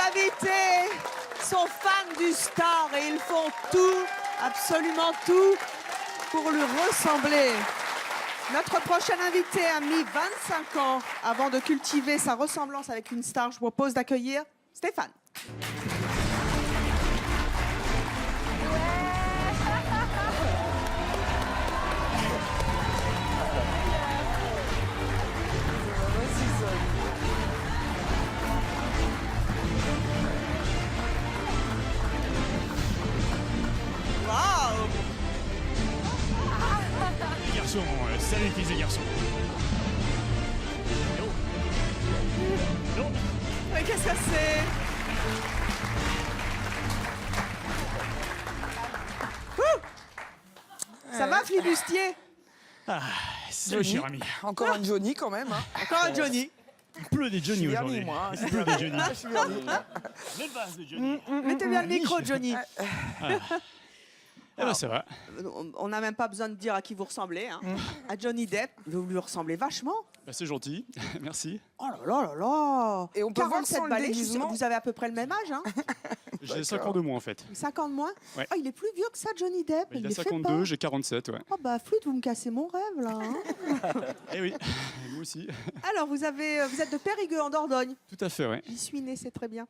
invités sont fans du star et ils font tout, absolument tout, pour lui ressembler. Notre prochain invité a mis 25 ans avant de cultiver sa ressemblance avec une star. Je vous propose d'accueillir Stéphane. Waouh! Les garçons, salut fils et garçons. Mais qu'est-ce que c'est? Ça va, Flibustier? Salut cher ami. Encore un Johnny quand même. Hein. Encore un Johnny. Il pleut des Johnny Vernis, aujourd'hui. moi. Il pleut des Johnny. Je suis vernis. Les bases de Johnny. Mettez bien le micro, Johnny. Eh ben ça va. On n'a même pas besoin de dire à qui vous ressemblez. Hein. À Johnny Depp, vous lui ressemblez vachement. Bah, c'est gentil, merci. Oh là là là là! Et on peut voir 47 sans le balais, déguisement. vous avez à peu près le même âge, hein? J'ai 5 ans de moins en fait. 5 ans de moins? Ouais. Oh, il est plus vieux que ça, Johnny Depp. Il a les fait 52, pas. j'ai 47, ouais. Oh bah flûte, vous me cassez mon rêve là. Hein. Eh oui, moi aussi. Alors vous êtes de Périgueux en Dordogne. Tout à fait, ouais. J'y suis né, c'est très bien.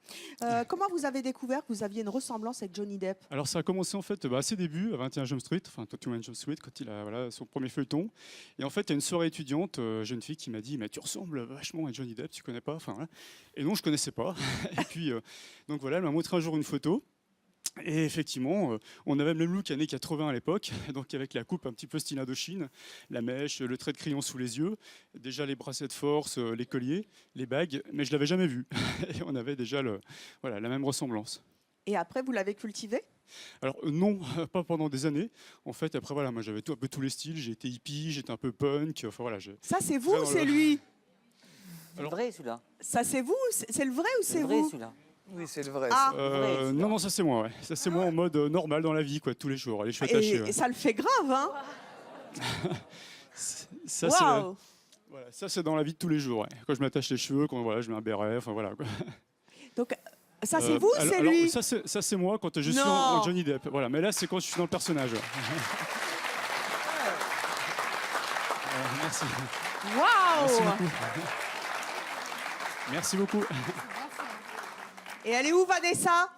Comment vous avez découvert que vous aviez une ressemblance avec Johnny Depp? Alors ça a commencé en fait à ses débuts, à 21 Jump Street, enfin 21 Jump Street, quand il a son premier feuilleton. Et en fait, il y a une soirée étudiante, jeune fille qui m'a dit, mais tu ressembles vachement à Johnny Depp, tu connais pas? Enfin, voilà. Et non, je connaissais pas. Et puis, donc voilà, elle m'a montré un jour une photo. Et effectivement, on avait le même look années 80 à l'époque, donc avec la coupe un petit peu style Indochine, la mèche, le trait de crayon sous les yeux, déjà les bracelets de force, les colliers, les bagues, mais je l'avais jamais vu. Et on avait déjà la même ressemblance. Et après, vous l'avez cultivé? Alors non, pas pendant des années. En fait, après voilà, moi j'avais un peu tous les styles. J'ai été hippie, j'étais un peu punk. Enfin voilà. Ça c'est vous Très ou dans c'est le- lui? C'est le vrai celui-là. Ça c'est vous? C'est le vrai ou C'est c'est le vrai vous? celui-là. Oui, c'est le vrai. Ah. vrai, Non, ça c'est moi. Ouais. Ça c'est moi en mode normal dans la vie, quoi, tous les jours. Allez, je suis attaché. Et Ouais. ça le fait grave, hein? Ça, Waouh! voilà, ça c'est dans la vie de tous les jours. Ouais. Quand je m'attache les cheveux, quand voilà, je mets un béret, enfin voilà. Quoi. Donc ça c'est vous ou c'est alors, lui? ça c'est moi quand je suis Non. en Johnny Depp. Voilà, mais là c'est quand je suis dans le personnage. Ouais. Merci. Merci Waouh! beaucoup. Merci beaucoup. Et elle est où, Vanessa?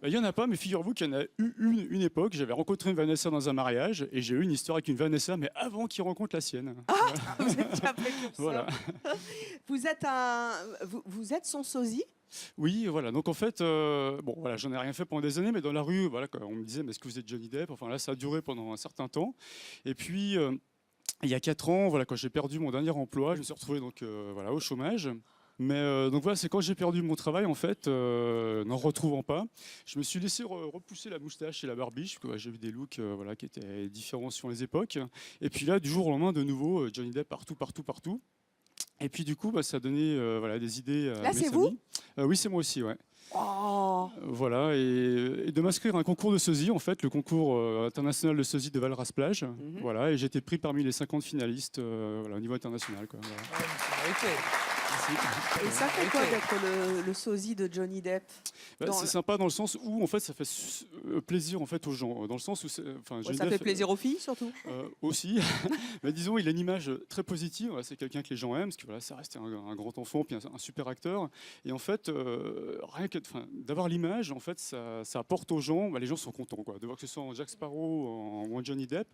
Il n'y en a pas, mais figurez-vous qu'il y en a eu une époque. J'avais rencontré une Vanessa dans un mariage et j'ai eu une histoire avec une Vanessa, mais avant qu'il rencontre la sienne. Vous êtes déjà précurseur. Voilà. Vous êtes son sosie? Oui, voilà. Donc en fait, bon, voilà, j'en ai rien fait pendant des années, mais dans la rue, voilà, on me disait, mais est-ce que vous êtes Johnny Depp? Enfin là, ça a duré pendant un certain temps. Et puis, il y a 4 ans, voilà, quand j'ai perdu mon dernier emploi, je me suis retrouvé donc, voilà, au chômage. Mais donc voilà, c'est quand j'ai perdu mon travail, en fait, n'en retrouvant pas, je me suis laissé repousser la moustache et la barbiche, parce que j'ai vu des looks voilà, qui étaient différents sur les époques. Et puis là, du jour au lendemain, de nouveau, Johnny Depp partout. Et puis du coup, ça a donné voilà, des idées à Là, mes c'est vous? amis. Oui, c'est moi aussi, ouais. Oh! Voilà, et de m'inscrire à un concours de sosie, en fait, le concours international de sosie de Valras-Plage. Voilà, et j'ai été pris parmi les 50 finalistes voilà, au niveau international. Quoi, voilà. Et ça fait quoi d'être le sosie de Johnny Depp? C'est sympa dans le sens où en fait ça fait plaisir en fait aux gens, dans le sens où Johnny Ça Depp, fait plaisir aux filles, surtout. aussi. Mais disons, il a une image très positive. Voilà, c'est quelqu'un que les gens aiment, parce que voilà, ça reste un grand enfant, puis un super acteur. Et en fait, rien que d'avoir l'image, en fait, ça apporte aux gens. Les gens sont contents, quoi, de voir que ce soit en Jack Sparrow ou en Johnny Depp.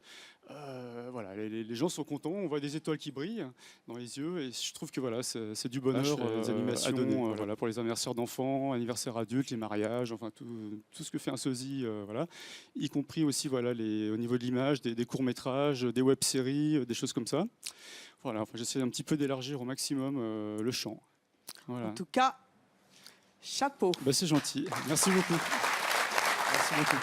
Voilà, les gens sont contents. On voit des étoiles qui brillent dans les yeux, et je trouve que voilà, c'est du bonheur. Les animations, à donner, voilà, pour les anniversaires d'enfants, anniversaires adultes, les mariages, enfin tout ce que fait un sosie, voilà, y compris aussi voilà, au niveau de l'image, des courts-métrages, des web-séries, des choses comme ça. Voilà, j'essaie un petit peu d'élargir au maximum le champ. Voilà. En tout cas, chapeau. C'est gentil. Merci beaucoup. Merci beaucoup.